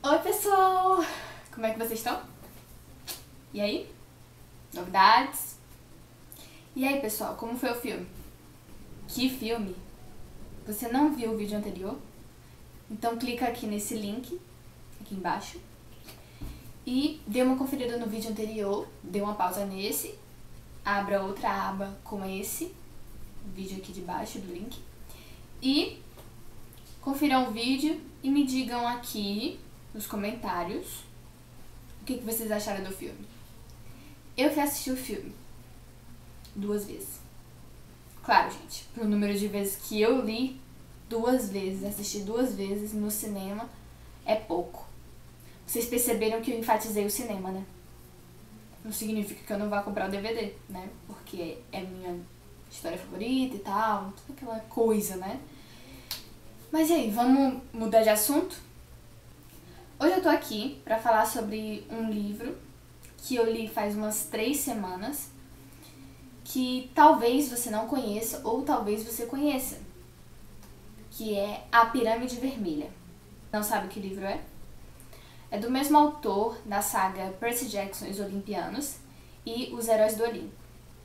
Oi pessoal! Como é que vocês estão? E aí? Novidades? E aí pessoal, como foi o filme? Que filme? Você não viu o vídeo anterior? Então clica aqui nesse link, aqui embaixo, e dê uma conferida no vídeo anterior, dê uma pausa nesse, abra outra aba com esse vídeo aqui de baixo do link, e confiram o vídeo e me digam aqui nos comentários o que vocês acharam do filme. Eu fui assistir o filme 2 vezes. Claro, gente, pro número de vezes que eu li, 2 vezes, assisti 2 vezes no cinema é pouco. Vocês perceberam que eu enfatizei o cinema, né? Não significa que eu não vá comprar o DVD, né? Porque é minha história favorita e tal, toda aquela coisa, né? Mas e aí, vamos mudar de assunto? Hoje eu tô aqui pra falar sobre um livro que eu li faz umas 3 semanas, que talvez você não conheça ou talvez você conheça, que é A Pirâmide Vermelha. Não sabe que livro é? É do mesmo autor da saga Percy Jackson e os Olimpianos e Os Heróis do Olimpo.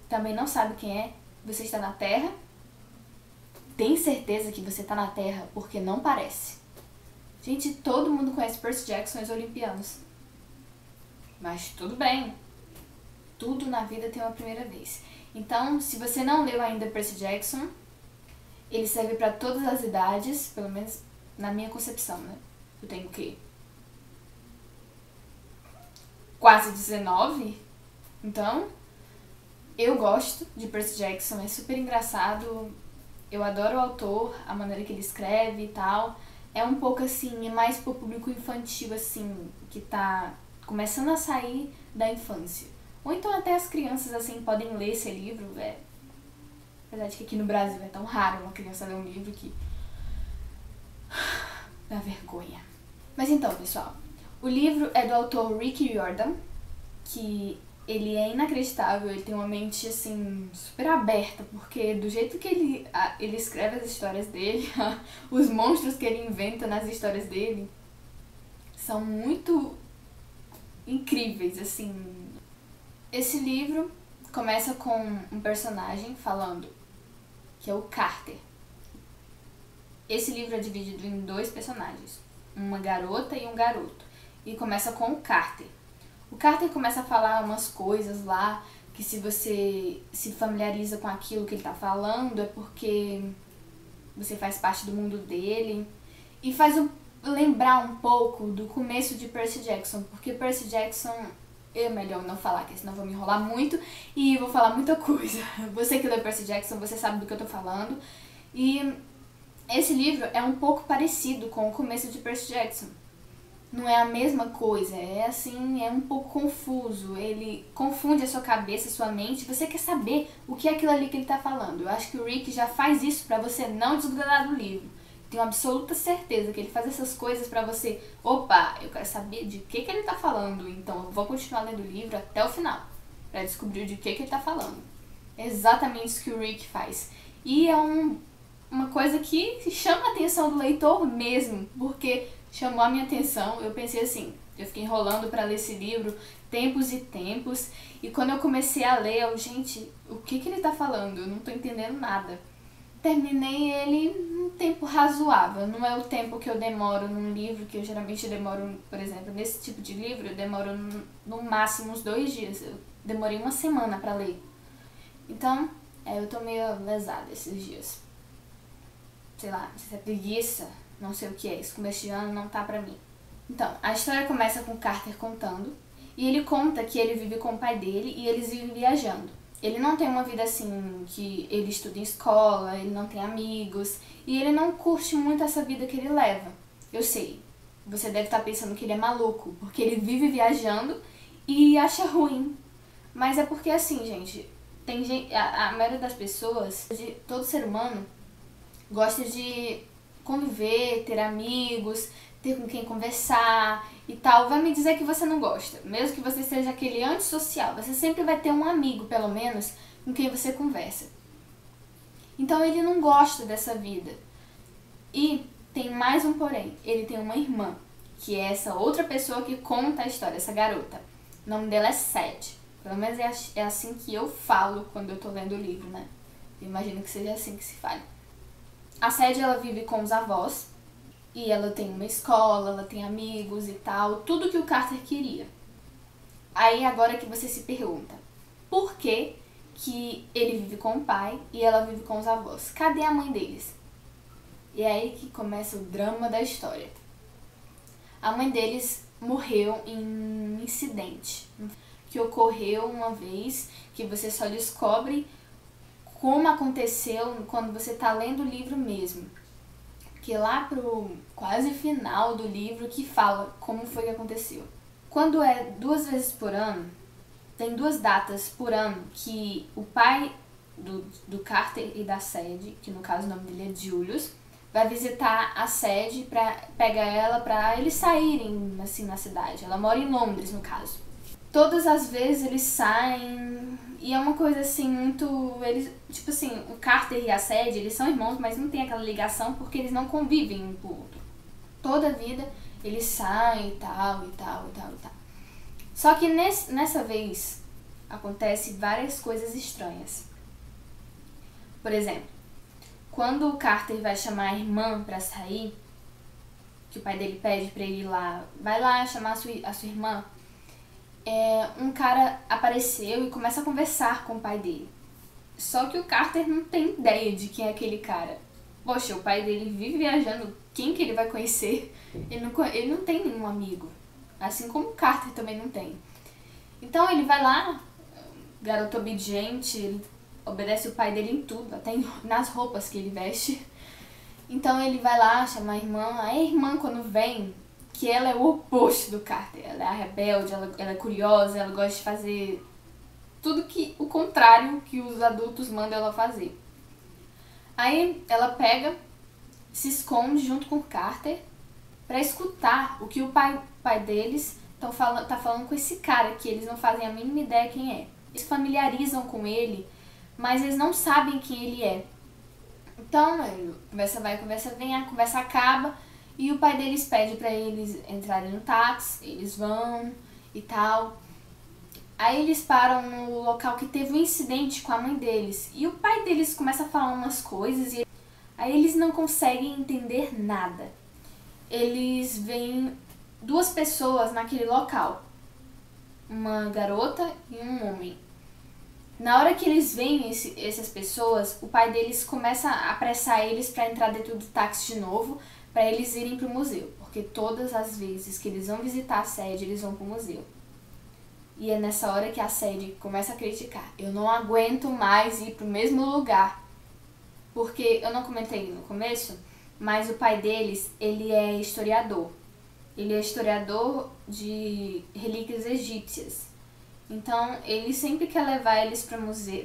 Também não sabe quem é? Você está na Terra? Tem certeza que você está na Terra porque não parece. Gente, todo mundo conhece Percy Jackson e os Olimpianos. Mas tudo bem. Tudo na vida tem uma primeira vez. Então, se você não leu ainda Percy Jackson, ele serve para todas as idades, pelo menos na minha concepção, né? Eu tenho o quê? Quase 19? Então, eu gosto de Percy Jackson, é super engraçado. Eu adoro o autor, a maneira que ele escreve e tal. É um pouco assim, é mais pro público infantil, assim, que tá começando a sair da infância. Ou então até as crianças, assim, podem ler esse livro. Apesar de que aqui no Brasil é tão raro uma criança ler um livro que dá vergonha. Mas então, pessoal, o livro é do autor Rick Riordan, que ele é inacreditável, ele tem uma mente, assim, super aberta, porque do jeito que ele escreve as histórias dele, os monstros que ele inventa nas histórias dele são muito incríveis, assim. Esse livro começa com um personagem falando, que é o Carter. Esse livro é dividido em 2 personagens, uma garota e um garoto, e começa com o Carter. O Carter começa a falar umas coisas lá, que se você se familiariza com aquilo que ele tá falando, é porque você faz parte do mundo dele. E faz lembrar um pouco do começo de Percy Jackson, porque Percy Jackson, é melhor não falar, porque senão eu vou me enrolar muito e vou falar muita coisa. Você que leu Percy Jackson, você sabe do que eu tô falando. E esse livro é um pouco parecido com o começo de Percy Jackson. Não é a mesma coisa, é assim, é um pouco confuso, ele confunde a sua cabeça, a sua mente, você quer saber o que é aquilo ali que ele tá falando. Eu acho que o Rick já faz isso pra você não desgrudar do livro. Tenho absoluta certeza que ele faz essas coisas pra você, opa, eu quero saber de que ele tá falando, então eu vou continuar lendo o livro até o final, pra descobrir de que ele tá falando. É exatamente isso que o Rick faz. E é uma coisa que chama a atenção do leitor mesmo, porque chamou a minha atenção. Eu pensei assim, eu fiquei enrolando pra ler esse livro tempos e tempos, e quando eu comecei a ler, gente, o que ele tá falando? Eu não tô entendendo nada. Terminei ele num tempo razoável, não é o tempo que eu demoro num livro, que eu geralmente demoro, por exemplo, nesse tipo de livro, eu demoro no máximo uns 2 dias, eu demorei 1 semana pra ler. Então, eu tô meio lesada esses dias. Sei lá, se é preguiça, não sei o que é, esse começo de ano não tá pra mim. Então, a história começa com o Carter contando, e ele conta que ele vive com o pai dele e eles vivem viajando. Ele não tem uma vida assim, que ele estuda em escola, ele não tem amigos, e ele não curte muito essa vida que ele leva. Eu sei, você deve estar pensando que ele é maluco, porque ele vive viajando e acha ruim. Mas é porque assim, gente, a maioria das pessoas, todo ser humano, gosta de conviver, ter amigos, ter com quem conversar e tal. Vai me dizer que você não gosta, mesmo que você seja aquele antissocial, você sempre vai ter um amigo, pelo menos, com quem você conversa. Então ele não gosta dessa vida. E tem mais um porém, ele tem uma irmã, que é essa outra pessoa que conta a história, essa garota. O nome dela é Sadie. Pelo menos é assim que eu falo quando eu tô lendo o livro, né? Eu imagino que seja assim que se fale. A Sadie, ela vive com os avós, e ela tem uma escola, ela tem amigos e tal, tudo que o Carter queria. Aí agora que você se pergunta, por que que ele vive com o pai e ela vive com os avós? Cadê a mãe deles? E é aí que começa o drama da história. A mãe deles morreu em um incidente que ocorreu uma vez, que você só descobre como aconteceu quando você tá lendo o livro mesmo. Que lá pro quase final do livro que fala como foi que aconteceu. Quando é 2 vezes por ano, tem 2 datas por ano que o pai do Carter e da Sadie, que no caso o nome dele é Julius, vai visitar a Sadie, pega ela pra eles saírem assim na cidade. Ela mora em Londres, no caso. Todas as vezes eles saem e é uma coisa assim muito... Eles, tipo assim, o Carter e a Sadie, eles são irmãos, mas não tem aquela ligação porque eles não convivem um com o outro. Toda a vida eles saem e tal, e tal, e tal, e tal. Só que nessa vez acontece várias coisas estranhas. Por exemplo, quando o Carter vai chamar a irmã pra sair, que o pai dele pede pra ele ir lá, vai lá chamar a sua irmã, um cara apareceu e começa a conversar com o pai dele. Só que o Carter não tem ideia de quem é aquele cara. Poxa, o pai dele vive viajando, quem que ele vai conhecer? Ele não tem nenhum amigo. Assim como o Carter também não tem. Então ele vai lá, garoto obediente, ele obedece o pai dele em tudo, até nas roupas que ele veste. Então ele vai lá, chama a irmã. A irmã, quando vem, que ela é o oposto do Carter. Ela é a rebelde, ela é curiosa, ela gosta de fazer tudo o contrário que os adultos mandam ela fazer. Aí ela pega, se esconde junto com o Carter pra escutar o que o pai deles tá falando com esse cara, que eles não fazem a mínima ideia quem é. Eles familiarizam com ele, mas eles não sabem quem ele é. Então, conversa vai, conversa vem, a conversa acaba e o pai deles pede pra eles entrarem no táxi, eles vão e tal. Aí eles param no local que teve um incidente com a mãe deles e o pai deles começa a falar umas coisas e aí eles não conseguem entender nada. Eles veem 2 pessoas naquele local, uma garota e um homem. Na hora que eles veem essas pessoas, o pai deles começa a apressar eles para entrar dentro do táxi de novo, para eles irem pro museu, porque todas as vezes que eles vão visitar a Sadie, eles vão pro museu. E é nessa hora que a Sadie começa a criticar. Eu não aguento mais ir pro mesmo lugar. Porque eu não comentei no começo, mas o pai deles, ele é historiador. Ele é historiador de relíquias egípcias. Então, ele sempre quer levar eles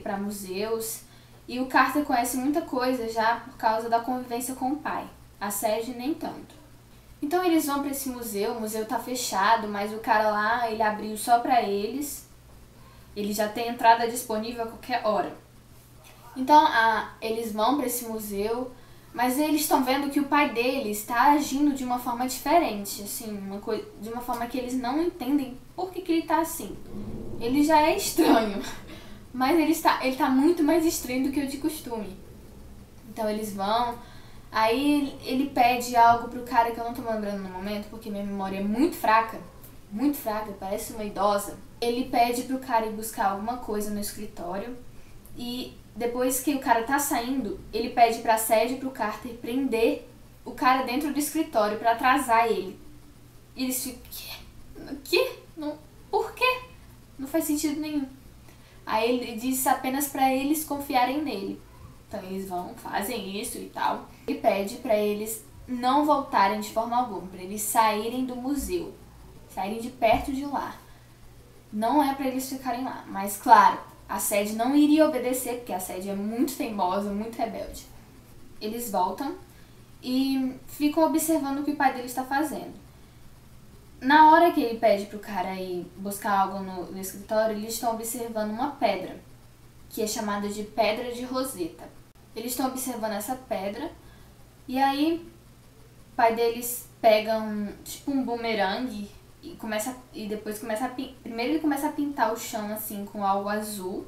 para museus. E o Carter conhece muita coisa já por causa da convivência com o pai. A Sadie nem tanto. Então eles vão para esse museu, o museu tá fechado, mas o cara lá, ele abriu só para eles. Ele já tem entrada disponível a qualquer hora. Então eles vão para esse museu, mas eles estão vendo que o pai deles está agindo de uma forma diferente, assim, de uma forma que eles não entendem por que ele tá assim. Ele já é estranho, mas ele tá muito mais estranho do que o de costume. Então eles vão, aí ele pede algo pro cara que eu não tô lembrando no momento, porque minha memória é muito fraca, parece uma idosa. Ele pede pro cara ir buscar alguma coisa no escritório e depois que o cara tá saindo, ele pede pra Sadie e pro Carter prender o cara dentro do escritório pra atrasar ele. E eles ficam, quê? Não, por quê? Não faz sentido nenhum. Aí ele diz apenas pra eles confiarem nele. Então eles vão, fazem isso e tal. Ele pede pra eles não voltarem de forma alguma, pra eles saírem do museu, saírem de perto de lá. Não é pra eles ficarem lá, mas claro, a Sadie não iria obedecer, porque a Sadie é muito teimosa, muito rebelde. Eles voltam e ficam observando o que o pai dele está fazendo. Na hora que ele pede pro cara ir buscar algo no escritório, eles estão observando uma pedra, que é chamada de Pedra de Roseta. Eles estão observando essa pedra, e aí o pai deles pegam tipo um bumerangue e depois primeiro ele começa a pintar o chão assim com algo azul.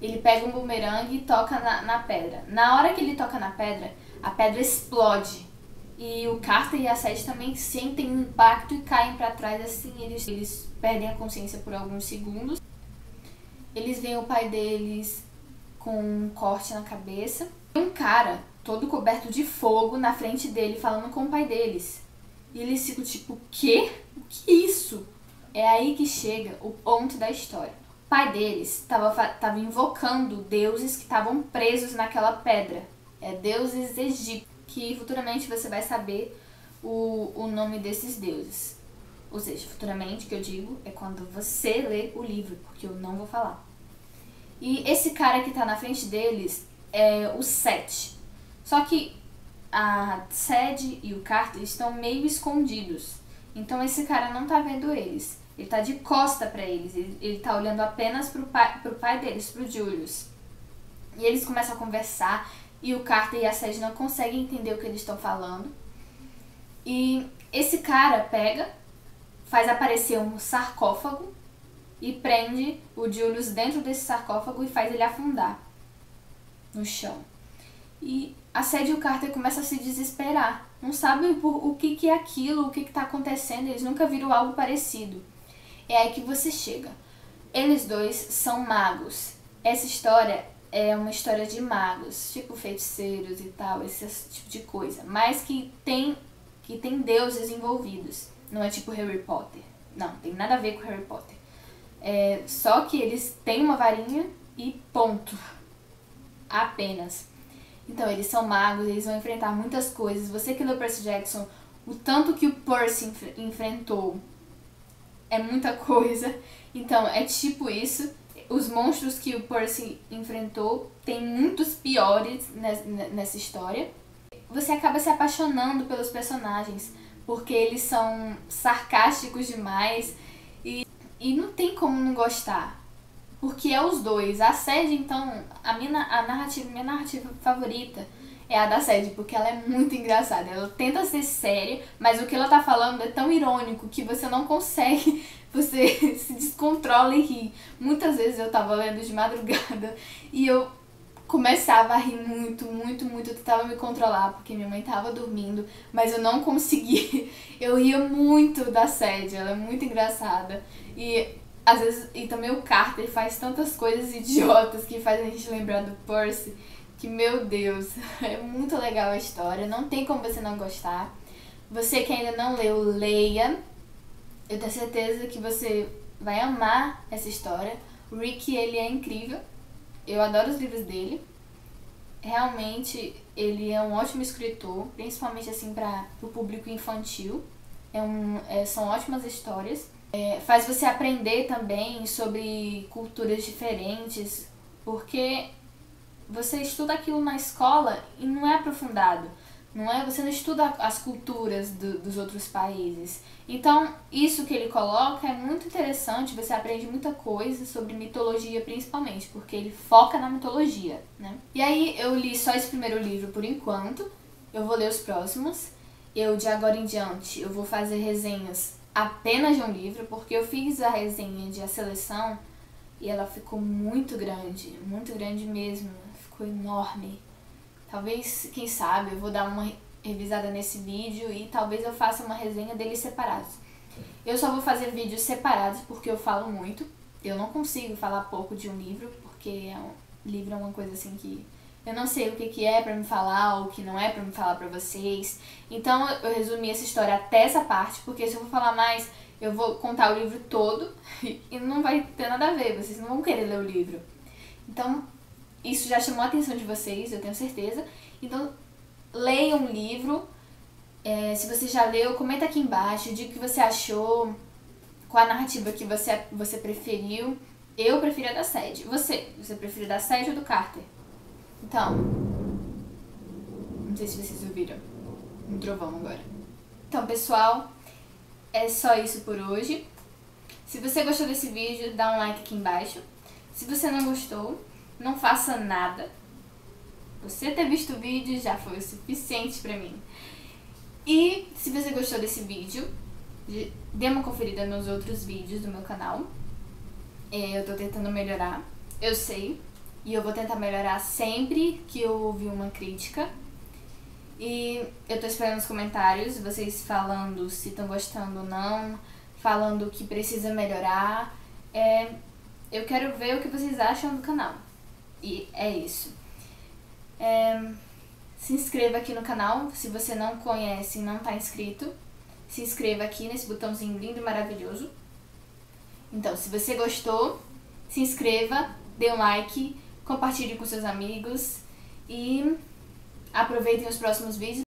Ele pega um bumerangue e toca na pedra. Na hora que ele toca na pedra, a pedra explode. E o Carter e a Sadie também sentem um impacto e caem pra trás assim. Eles perdem a consciência por alguns segundos. Eles veem o pai deles com um corte na cabeça. E um cara todo coberto de fogo na frente dele falando com o pai deles. E eles ficam tipo, o quê? O que é isso? É aí que chega o ponto da história. O pai deles estava invocando deuses que estavam presos naquela pedra. Deuses egípcios, que futuramente você vai saber o nome desses deuses. Ou seja, futuramente, que eu digo, é quando você lê o livro, porque eu não vou falar. E esse cara que tá na frente deles é o Seth. Só que a Sadie e o Carter estão meio escondidos. Então esse cara não tá vendo eles. Ele tá de costa pra eles. Ele tá olhando apenas pro pai deles, pro Julius. E eles começam a conversar e o Carter e a Sadie não conseguem entender o que eles estão falando. E esse cara faz aparecer um sarcófago e prende o Julius dentro desse sarcófago e faz ele afundar no chão. E a Sadie e o Carter começam a se desesperar. Não sabem o que é aquilo, o que está acontecendo. Eles nunca viram algo parecido. É aí que você chega. Eles dois são magos. Essa história é uma história de magos, tipo feiticeiros e tal, esse tipo de coisa. Mas que tem deuses envolvidos. Não é tipo Harry Potter. Não, tem nada a ver com Harry Potter. Só que eles têm uma varinha e ponto. Apenas. Então, eles são magos, eles vão enfrentar muitas coisas. Você que leu Percy Jackson, o tanto que o Percy enfrentou é muita coisa. Então, é tipo isso. Os monstros que o Percy enfrentou tem muitos piores nessa história. Você acaba se apaixonando pelos personagens, porque eles são sarcásticos demais e não tem como não gostar. Porque é os dois. A Sadie, então, minha narrativa favorita é a da Sadie, porque ela é muito engraçada. Ela tenta ser séria, mas o que ela tá falando é tão irônico que você não consegue, você se descontrola e ri. Muitas vezes eu tava lendo de madrugada e eu começava a rir muito, eu tentava me controlar, porque minha mãe tava dormindo, mas eu não consegui. Eu ria muito da Sadie, ela é muito engraçada. Às vezes, e também o Carter faz tantas coisas idiotas que faz a gente lembrar do Percy, que, meu Deus, é muito legal a história, não tem como você não gostar. Você que ainda não leu, leia. Eu tenho certeza que você vai amar essa história. O Rick, ele é incrível, eu adoro os livros dele. Realmente, ele é um ótimo escritor, principalmente assim para o público infantil. São ótimas histórias. Faz você aprender também sobre culturas diferentes, porque você estuda aquilo na escola e não é aprofundado. Você não estuda as culturas dos outros países. Então, isso que ele coloca é muito interessante, você aprende muita coisa sobre mitologia principalmente, porque ele foca na mitologia, né? E aí, eu li só esse primeiro livro por enquanto, eu vou ler os próximos. De agora em diante, eu vou fazer resenhas apenas de um livro, porque eu fiz a resenha de A Seleção e ela ficou muito grande mesmo, ficou enorme. Talvez, quem sabe, eu vou dar uma revisada nesse vídeo e talvez eu faça uma resenha deles separados. Eu só vou fazer vídeos separados porque eu falo muito. Eu não consigo falar pouco de um livro, porque livro é uma coisa assim que eu não sei o que é pra me falar ou o que não é pra me falar pra vocês. Então eu resumi essa história até essa parte, porque se eu for falar mais, eu vou contar o livro todo e não vai ter nada a ver, vocês não vão querer ler o livro. Então, isso já chamou a atenção de vocês, eu tenho certeza. Então, leiam um livro. Se você já leu, comenta aqui embaixo, diga o que você achou, qual a narrativa que você preferiu. Eu prefiro a da Sadie. Você prefere a da Sadie ou do Carter? Então, não sei se vocês ouviram um trovão agora. Então, pessoal, é só isso por hoje. Se você gostou desse vídeo, dá um like aqui embaixo. Se você não gostou, não faça nada. Você ter visto o vídeo já foi o suficiente pra mim. E se você gostou desse vídeo, dê uma conferida nos outros vídeos do meu canal. Eu tô tentando melhorar, eu sei. E eu vou tentar melhorar sempre que eu ouvir uma crítica. E eu tô esperando os comentários, vocês falando se estão gostando ou não, falando o que precisa melhorar. Eu quero ver o que vocês acham do canal. E é isso. Se inscreva aqui no canal, se você não conhece e não tá inscrito. Se inscreva aqui nesse botãozinho lindo e maravilhoso. Então, se você gostou, se inscreva, dê um like, compartilhe com seus amigos e aproveitem os próximos vídeos.